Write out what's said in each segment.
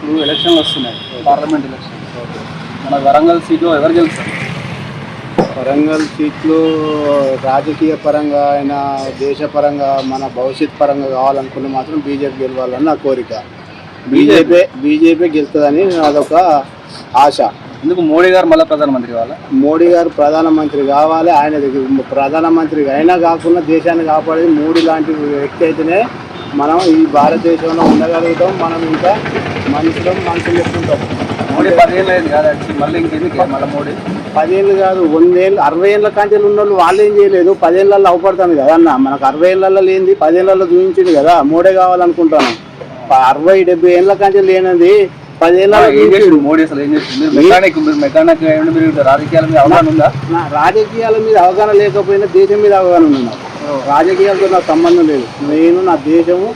ఇప్పుడు ఎలక్షన్లు వస్తున్నాయి, పార్లమెంట్ ఎలక్షన్. మన వరంగల్ సీట్లో ఎవరు గెలుస్తారు? వరంగల్ సీట్లు రాజకీయ పరంగా అయినా దేశపరంగా మన భవిష్యత్ పరంగా కావాలనుకుని మాత్రం బీజేపీ గెలవాలని నా కోరిక. బీజేపీ గెలుస్తుందని అదొక ఆశ. ఎందుకు మోడీ గారు మళ్ళీ ప్రధానమంత్రి కావాలా? మోడీ గారు ప్రధానమంత్రి కావాలి. ఆయన ప్రధానమంత్రి అయినా కాకుండా దేశాన్ని కాపాడేది మోడీ లాంటి వ్యక్తి అయితేనే మనం ఈ భారతదేశంలో ఉండగలుగుతాం. మనం ఇంకా మనుషులు చెప్పుకుంటాం. మోడీ 10 ఏళ్ళు అయింది కదా, మళ్ళీ ఇంకెందుకు మళ్ళీ మోడీ? 10 ఏళ్ళు కాదు, 100 ఏళ్ళు 60 ఏళ్ళ కాంచెలు ఉన్న వాళ్ళు వాళ్ళు ఏం చేయలేదు. 10 ఏళ్ళల్లో అవపడుతుంది కదా అన్న. మనకు 60 ఏళ్ళల్లో లేనిది 10 ఏళ్ళల్లో చూపించింది కదా. మోడీ కావాలనుకుంటాను. 60-70 ఏళ్ళ కాంచెలు లేనిది 10 ఏళ్ళ ఏం చేసిండు మోడీ? అసలు ఏం చేసిండు? మీరు మెకానిక్ మీరు రాజకీయాల మీద అవగాహన ఉందా? రాజకీయాల మీద అవగాహన లేకపోయినా దేశం మీద అవగాహన ఉంది. రాజకీయాలతో నాకు సంబంధం లేదు. నేను నా దేశము,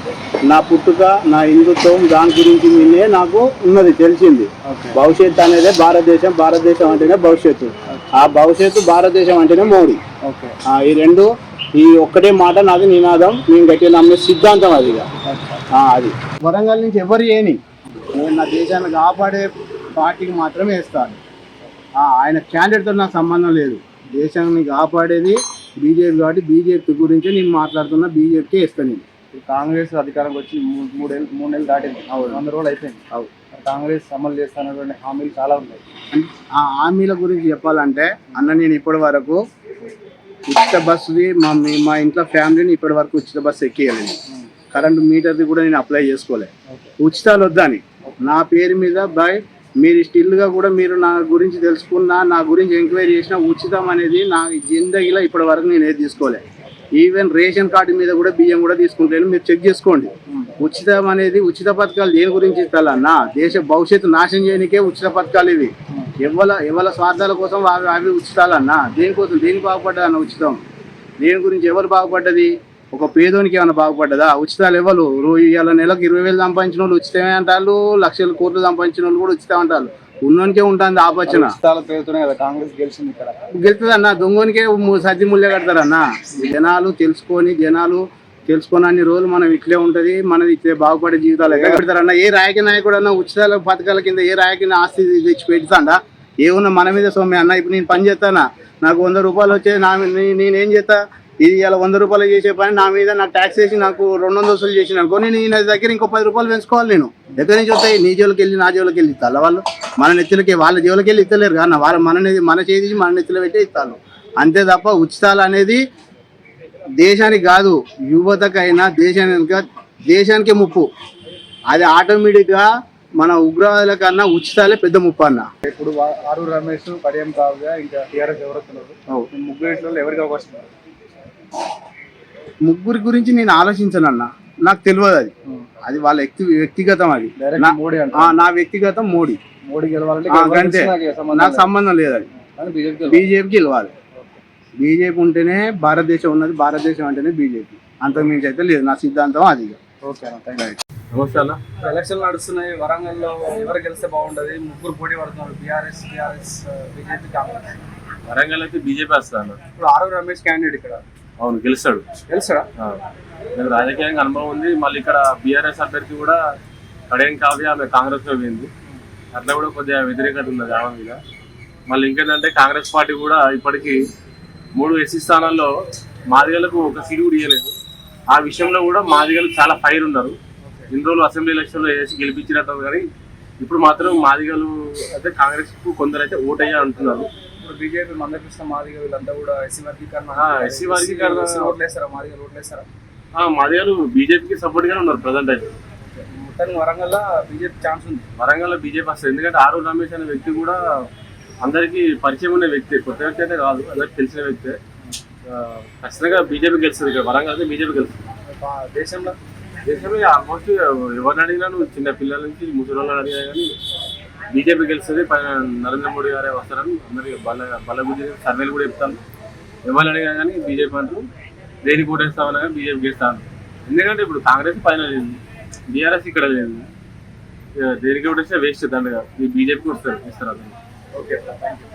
నా పుట్టుక, నా హిందుత్వం, దాని గురించి మీదే నాకు ఉన్నది, తెలిసింది. భవిష్యత్తు అనేది భారతదేశం అంటేనే భవిష్యత్తు. ఆ భవిష్యత్తు భారతదేశం అంటేనే మోడీ. ఈ రెండు, ఈ ఒక్కటే మాట నాది నినాదం. నేను గట్టిగా నమ్మే సిద్ధాంతం అది. అది వరంగల్ నుంచి ఎవరు ఏని నేను నా దేశాన్ని కాపాడే పార్టీకి మాత్రమే వేస్తాను. ఆయన క్యాండిడేట్తో నాకు సంబంధం లేదు. దేశాన్ని కాపాడేది బీజేపీ కాబట్టి బీజేపీ గురించి నేను మాట్లాడుతున్నా. బీజేపీకే వేస్తాను నేను. కాంగ్రెస్ అధికారంకి వచ్చి 3 నెలలు దాటింది, 100 రోజులు అయిపోయింది. కాంగ్రెస్ అమలు చేస్తున్నటువంటి హామీలు చాలా ఉన్నాయి. ఆ హామీల గురించి చెప్పాలంటే అన్న, నేను ఇప్పటి వరకు ఉచిత బస్సుది మా ఇంట్లో ఫ్యామిలీని ఇప్పటి వరకు ఉచిత బస్సు ఎక్కియలేదు. కరెంటు మీటర్ది కూడా నేను అప్లై చేసుకోలేదు. ఉచితాలు వద్దని నా పేరు మీద మీరు స్టిల్గా కూడా మీరు నా గురించి తెలుసుకున్నా, నా గురించి ఎంక్వైరీ చేసినా ఉచితం అనేది నా జిందగీలో ఇప్పటి వరకు నేను ఏది తీసుకోలేదు. ఈవెన్ రేషన్ కార్డు మీద కూడా బియ్యం కూడా తీసుకుంటాను. మీరు చెక్ చేసుకోండి. ఉచితం అనేది, ఉచిత పథకాలు దేని గురించి ఇస్తాలన్నా? దేశ భవిష్యత్తు నాశనం చేయడానికే ఉచిత పథకాలు ఇవి. ఎవరి స్వార్థాల కోసం అవి ఉచితాలన్నా? దేనికోసం, దేనికి బాగుపడ్డా అన్న ఉచితం? దేని గురించి ఎవరు బాగుపడ్డది? ఒక పేదోనికి ఏమైనా బాగుపడ్డదా? ఉచితాలు ఎవరు? ఇవాళ నెలకు 20,000 సంపాదించిన వాళ్ళు ఉచితమే అంటారు, లక్షల కోట్లు సంపాదించిన వాళ్ళు కూడా ఉచితం అంటారు. ఉన్నోనికే ఉంటుంది ఆపచ్చన. కాంగ్రెస్ గెలిచింది ఇక్కడ. గెలుతుందన్న, దొంగనికే సర్ది ముళ్ళే కడతారన్న. జనాలు తెలుసుకొని అన్ని రోజులు మనం ఇట్లే ఉంటుంది, మనది ఇట్లే బాగుపడే జీవితాలు ఎక్కడ పెడతారన్న? ఏ రాజకీయ నాయకుడు అన్న ఉచితాల పథకాల కింద ఏ రాజకీయ ఆస్తి తెచ్చి పెడతాడా? ఏమన్నా మన మీద సొమ్మే అన్న. ఇప్పుడు నేను పని చేస్తానా, నాకు 100 రూపాయలు వచ్చే నేనేం చేస్తా? ఇది ఇలా 100 రూపాయలు చేసే పని నా మీద నాకు ట్యాక్స్ వేసి నాకు 200 వసూలు చేసిన అనుకో, నేను నా దగ్గర ఇంకో 10 రూపాయలు పెంచుకోవాలి. నేను ఎక్కడి నుంచి వస్తాయి? నీ జోలికి వెళ్ళి నా జోలికి వెళ్ళి ఇస్తాను. వాళ్ళు మన నెత్తులకి వాళ్ళ జోలికి వెళ్ళి ఇస్తలేరు కానీ మన చేసి మన నెత్తులు పెట్టే ఇస్తాను. అంతే తప్ప ఉచితాలు అనేది దేశానికి కాదు, యువతకైనా దేశానికే ముప్పు. అది ఆటోమేటిక్గా మన ఉగ్రవాదుల కన్నా ఉచితాలే పెద్ద ముప్పు అన్న. ఇప్పుడు ఆరు రమేష్, కడియం కావ్య, ఇంకా టీఆర్ఎస్ ఎవరు వస్తున్నారు? ముగ్గురు ఎవరికి అవకాశం? ముగ్గురి గురించి నేను ఆలోచించనన్నా, నాకు తెలియదు. అది వాళ్ళ వ్యక్తిగతం. అది నా వ్యక్తిగతం. మోడీ గెలవాలంటే నాకు సంబంధం లేదు. అది బీజేపీకి గెలవాలి. బీజేపీ ఉంటేనే భారతదేశం ఉన్నది, భారతదేశం అంటేనే బీజేపీ. అంతకుమించి అయితే లేదు. నా సిద్ధాంతం అది. ఎలక్షన్లు నడుస్తున్నాయి. వరంగల్లో ఎవరు గెలిస్తే బాగుంటుంది? ముగ్గురు పోటీ పడుతున్నారు, బీఆర్ఎస్, బీజేపీ, కాంగ్రెస్. వరంగల్ అయితే బీజేపీ వస్తాను. ఇప్పుడు ఆరు రమేష్ క్యాండిడేట్ ఇక్కడ. అవును, గెలుస్తాడా? నాకు రాజకీయంగా అనుభవం ఉంది. మళ్ళీ ఇక్కడ బీఆర్ఎస్ అభ్యర్థి కూడా కడియం కావ్య, ఆమె కాంగ్రెస్ లో పోయింది. అట్లా కూడా కొద్దిగా వ్యతిరేకత ఉన్నది ఆమె మీద. మళ్ళీ ఇంకేంటంటే కాంగ్రెస్ పార్టీ కూడా ఇప్పటికీ 3 ఎస్సీ స్థానాల్లో మాదిగలకు ఒక సీటు కూడా ఇవ్వలేదు. ఆ విషయంలో కూడా మాదిగలు చాలా ఫైర్ ఉన్నారు. ఇన్ని రోజులు అసెంబ్లీ ఎలక్షన్లో వేసి గెలిపించినట్టు, కానీ ఇప్పుడు మాత్రం మాదిగలు అయితే కాంగ్రెస్ కు కొందరు అయితే ఓటయ్యా అంటున్నారు. ఇప్పుడు బీజేపీ మందకృష్ణ మాదిగ వీళ్ళంతా కూడా ఎస్సీ వర్గీకరణ ఓట్లేస్తారా? మాదిగలు ఓట్లేస్తారా? మాదిగలు బీజేపీకి సపోర్ట్ గానే ఉన్నారు ప్రజెంట్ అయితే. మొత్తానికి వరంగల్ బీజేపీ ఛాన్స్ ఉంది. వరంగల్ బీజేపీ వస్తుంది. ఎందుకంటే ఆరు రమేష్ అనే వ్యక్తి కూడా అందరికీ పరిచయం ఉన్న వ్యక్తి, కొత్త వ్యక్తి అయితే కాదు, అందరికి తెలిసిన వ్యక్తే. ఖచ్చితంగా బీజేపీ గెలుస్తుంది. ఇక్కడ వరంగల్ అయితే బీజేపీ గెలుస్తుంది. దేశంలో ఆల్మోస్ట్ ఎవరిని అడిగినా, నువ్వు చిన్న పిల్లల నుంచి ముసలి అడిగినా కానీ బీజేపీ గెలుస్తుంది. నరేంద్ర మోడీ గారే వస్తారని అందరికీ బలబుద్ధి సర్వేలు కూడా చెప్తాను. ఎవరిని అడిగినా కానీ బీజేపీ అంటారు. దేనికి ఓటేస్తామన్నా కానీ బీజేపీ గెలుస్తాను. ఎందుకంటే ఇప్పుడు కాంగ్రెస్ పైన లేదు, బీఆర్ఎస్ ఇక్కడ లేదు. దేనికి ఓటేస్తే వేస్ట్ దండగా. ఈ బీజేపీకి వస్తారు, ఇస్తారు. Okay, thank you.